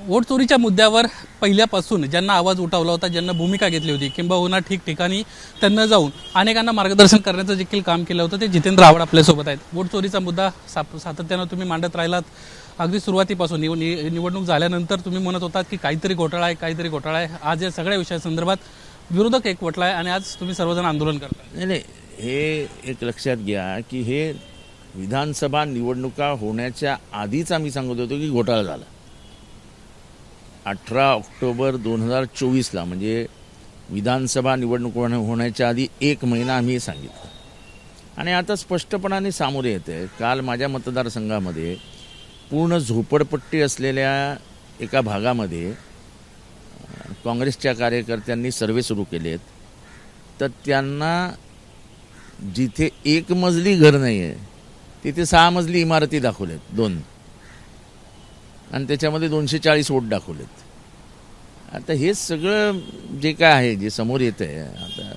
Vote चोरीच्या मुद्द्यावर पहिल्यापासून ज्यांना आवाज उठवला होता, ज्यांना भूमिका घेतली होती, किंबहुना ठिकठिकाणी त्यांना जाऊन अनेकांना मार्गदर्शन करण्याचं देखील काम केलं होतं, ते जितेंद्र आव्हाड आपल्यासोबत आहेत. वोट चोरीचा मुद्दा सातत्यानं तुम्ही मांडत राहिलात. अगदी सुरुवातीपासून निवडणूक झाल्यानंतर तुम्ही म्हणत होतात की काहीतरी घोटाळा आहे, काहीतरी घोटाळा आहे. आज या सगळ्या विषयासंदर्भात विरोधक एकवटला आहे आणि आज तुम्ही सर्वजण आंदोलन करताय. नाही नाही, हे एक लक्षात घ्या की हे विधानसभा निवडणुका होण्याच्या आधीच आम्ही सांगत होतो की घोटाळा झाला. 18 ऑक्टोबर 2024ला म्हणजे विधानसभा निवडणूक होण्याच्या आधी 1 महिना आम्ही सांगितलं आणि आता स्पष्टपणाने सामोरे येते. काल माझ्या मतदारसंघामध्ये पूर्ण झोपडपट्टी असलेल्या एका भागामध्ये काँग्रेसच्या कार्यकर्त्यांनी सर्वे सुरू केलेत. तर त्यांना जिथे 1 मजली घर नाही आहे तिथे 6 मजली इमारती दाखवल्यात 2 आणि त्याच्यामध्ये 240 वोट दाखवलेत. आता हे सगळं जे काय आहे जे समोर येतं आहे, आता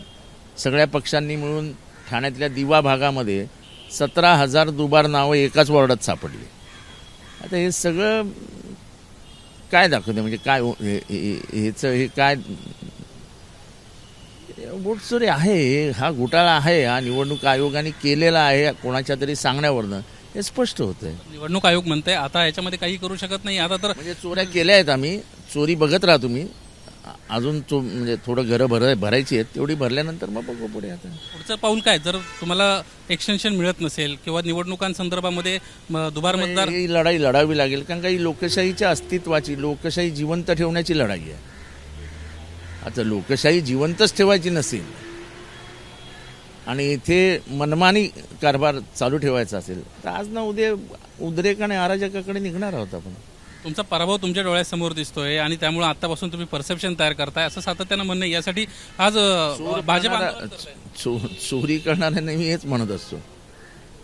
सगळ्या पक्षांनी मिळून ठाण्यातल्या दिवा भागामध्ये 17,000 दुबार नावं एकाच वॉर्डात सापडली. आता हे सगळं काय दाखवते, म्हणजे काय हे काय वोट चोरी आहे, हा घोटाळा आहे, हा निवडणूक आयोगाने केलेला आहे कोणाच्या तरी सांगण्यावरनं हे स्पष्ट होतंय. निवडणूक आयोग म्हणते आता याच्यामध्ये काही करू शकत नाही. आता तर म्हणजे चोऱ्या केल्या आहेत, आम्ही चोरी बघत राहा तुम्ही. अजून म्हणजे थोडं घरं भरायची आहेत, तेवढी भरल्यानंतर मग बघू पुढे. आता पुढचं पाऊल काय जर तुम्हाला एक्सटेन्शन मिळत नसेल किंवा निवडणुकांसंदर्भामध्ये दुबार मतदार ही लढाई लढावी लागेल, कारण काही लोकशाहीच्या अस्तित्वाची, लोकशाही जिवंत ठेवण्याची लढाई आहे. आता लोकशाही जिवंतच ठेवायची नसेल आणि इथे मनमानी कारभार चालू ठेवायचा असेल तर आज ना उद्या उद्रेक आणि अराजकाकडे निघणार आहोत आपण. तुमचा पराभव तुमच्या डोळ्यासमोर दिसतोय आणि त्यामुळे आतापासून तुम्ही परसेप्शन तयार करताय असं सातत्यानं म्हणणं आहे. यासाठी आज भाजप आंदोलन करतंय. चोरी करणाऱ्यांना मी हेच म्हणत असतो,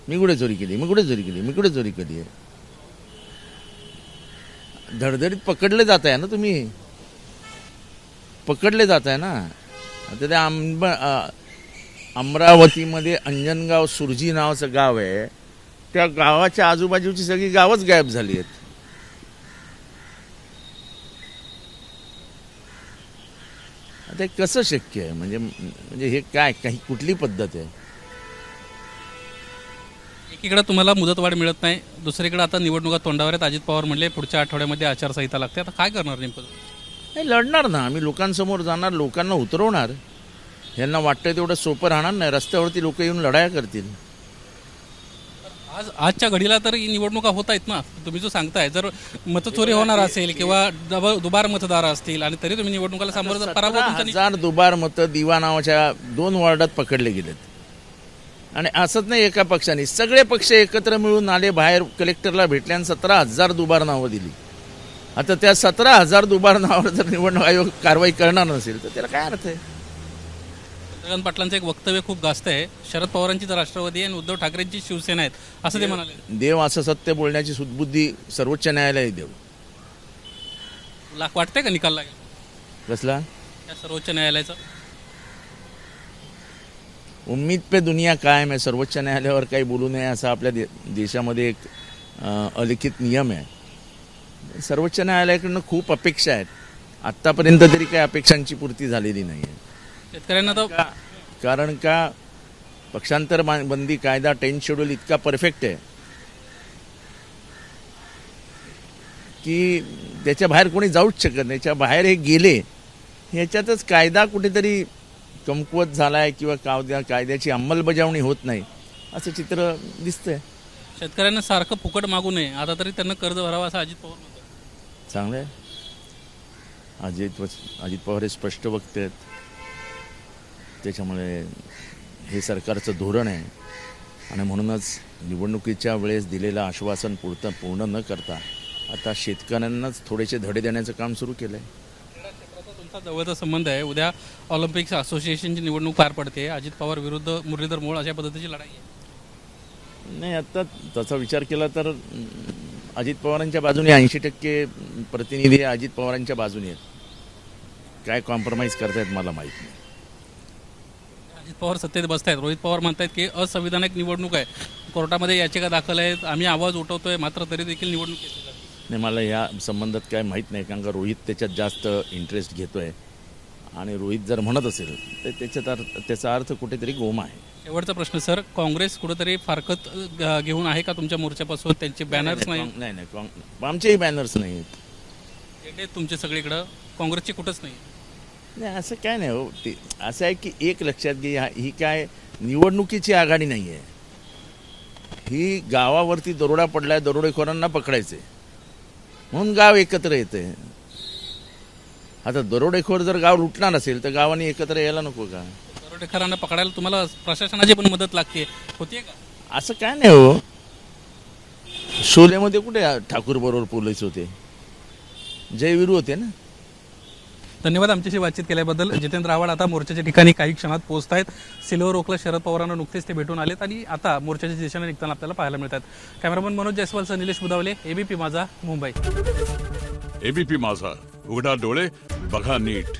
मी कुठे चोरी केली, मी कुठे चोरी केली, मी कुठे चोरी केली आहे. धडधडीत पकडले जात आहे ना, तुम्ही पकडले जात आहे ना. आता त्या अमरावतीमध्ये अंजनगाव सुरजी नावाचं गाव आहे, त्या गावाच्या आजूबाजूची सगळी गावच गायब झाली आहेत. आता हे कसं शक्य आहे, म्हणजे हे काय काही कुठली पद्धत आहे. एकीकडे तुम्हाला मुदतवाढ मिळत नाही, दुसरीकडे आता निवडणुका तोंडावर आहेत. अजित पवार म्हणले पुढच्या आठवड्यामध्ये आचारसंहिता लागते. आता काय करणार नेमकं? नाही, लढणार ना आम्ही, लोकांसमोर जाणार, लोकांना उतरवणार. यांना वाटतं तेवढं सोपं राहणार नाही. रस्त्यावरती लोक येऊन लढाया करतील. आजच्या घडीला तर निवडणुका होत आहेत ना. तुम्ही जो सांगताय जर मतचोरी होणार असेल किंवा दुबार मतदार असतील आणि तरी तुम्ही निवडणुकाला सामोरं जर पराभव तुमचा 17,000 दुबार मतं दिवा नावाच्या 2 वॉर्डात पकडले गेलेत. आणि असंच नाही एका पक्षाने, सगळे पक्ष एकत्र मिळून आले, बाहेर कलेक्टरला भेटले आणि 17,000 दुबार नावं दिली. आता त्या 17,000 दुबार नावावर जर निवडणूक आयोग कारवाई करणार नसेल तर त्याला काय अर्थ आहे. चंद्रकांत पाटलांचं एक वक्तव्य खूप गाजत आहे. शरद पवारांची तर राष्ट्रवादी आहे आणि उद्धव ठाकरेंची शिवसेना आहेत असं ते म्हणाले. देव असं सत्य बोलण्याची सुदबुद्धी सर्वोच्च न्यायालय देव. वाटतंय का निकाल लागेल कसला या सर्वोच्च न्यायालयाचा? उम्मीद पे दुनिया कायम आहे. सर्वोच्च न्यायालयावर काही बोलू नये असा आपल्या देशामध्ये एक अलिखित नियम आहे. सर्वोच्च न्यायालयाकडनं खूप अपेक्षा आहेत. आत्तापर्यंत तरी काही अपेक्षांची पूर्ती झालेली नाही आहे. शेतकऱ्यांना तर कारण का पक्षांतर बंदी कायदा 10 शेड्यूल इतका परफेक्ट आहे की त्याच्या बाहेर कोणी जाऊच शकत नाही. त्याच्या बाहेर हे गेले, ह्याच्यातच कायदा कुठेतरी कमकुवत झाला आहे किंवा कायद्याची अंमलबजावणी होत नाही असं चित्र दिसतंय. शेतकऱ्यांना सारखं फुकट मागू नये, आता तरी त्यांना कर्ज भरावं असं अजित पवार म्हणतात. चांगलं आहे. अजित पवार हे स्पष्ट वक्ते आहेत. त्याच्यामुळे हे सरकारचं धोरण आहे आणि म्हणूनच निवडणुकीच्या वेळेस दिलेलं आश्वासन पूर्ण न करता आता शेतकऱ्यांनाच थोडेसे धडे देण्याचं काम सुरू केलं आहे. तुमचा जवळचा संबंध आहे. उद्या ऑलिम्पिक्स असोसिएशनची निवडणूक पार पडते. अजित पवार विरुद्ध मुरलीधर मोहोळ अशा पद्धतीची लढाई आहे. नाही, आता त्याचा विचार केला तर अजित पवारांच्या बाजूने 80% प्रतिनिधी अजित पवारांच्या बाजूने आहेत. काय कॉम्प्रोमाइज करतायत मला माहीत नाही. अजित पवार सत्तेत बसतायत. रोहित पवार म्हणतात की असंविधानिक निवडणूक आहे, कोर्टामध्ये याचिका दाखल आहेत, आम्ही आवाज उठवतोय, मात्र तरी देखील निवडणूक केली जाते. नाही, मला या संबंधात काय माहीत नाही, कारण का रोहित त्याच्यात जास्त इंटरेस्ट घेतो आहे आणि रोहित जर म्हणत असेल तर त्याचा अर्थ कुठेतरी गोमा आहे. शेवटचा प्रश्न सर, काँग्रेस कुठेतरी फारकत घेऊन आहे का तुमच्या मोर्चापासून? त्यांचे बॅनर्स नाही, नाही, आमचेही बॅनर्स नाही आहेत. झेंडे तुमचे सगळीकडं, काँग्रेसची कुठंच नाही. नाही, असं काय नाही हो. ते असं आहे की एक लक्षात घे, ही काय निवडणुकीची आघाडी नाही आहे. ही गावावरती दरोडा पडलाय, दरोडेखोरांना पकडायचे म्हणून गाव एकत्र येते. आता दरोडेखोर जर गाव लुटणार असेल तर गावाने एकत्र यायला नको का? दरोडेखोरांना पकडायला तुम्हाला प्रशासनाची पण मदत लागते, होतीये का? असं काय नाही हो. शोलेमध्ये कुठे ठाकूर बरोबर पोलीस होते, जयवीरू होते ना. धन्यवाद आमच्याशी बातचीत केल्याबद्दल. जितेंद्र आव्हाड आता मोर्चाच्या ठिकाणी काही क्षणात पोहोचत आहेत. सिल्वर ओकला शरद पवारांना नुकतेच ते भेटून आलेत आणि आता मोर्चाच्या दिशेने निघताना आपल्याला पाहायला मिळतात. कॅमेरामन मनोज जयस्वालसह निलेश बुदावले, एबीपी माझा, मुंबई. एबीपी माझा, उघडा डोळे बघा नीट.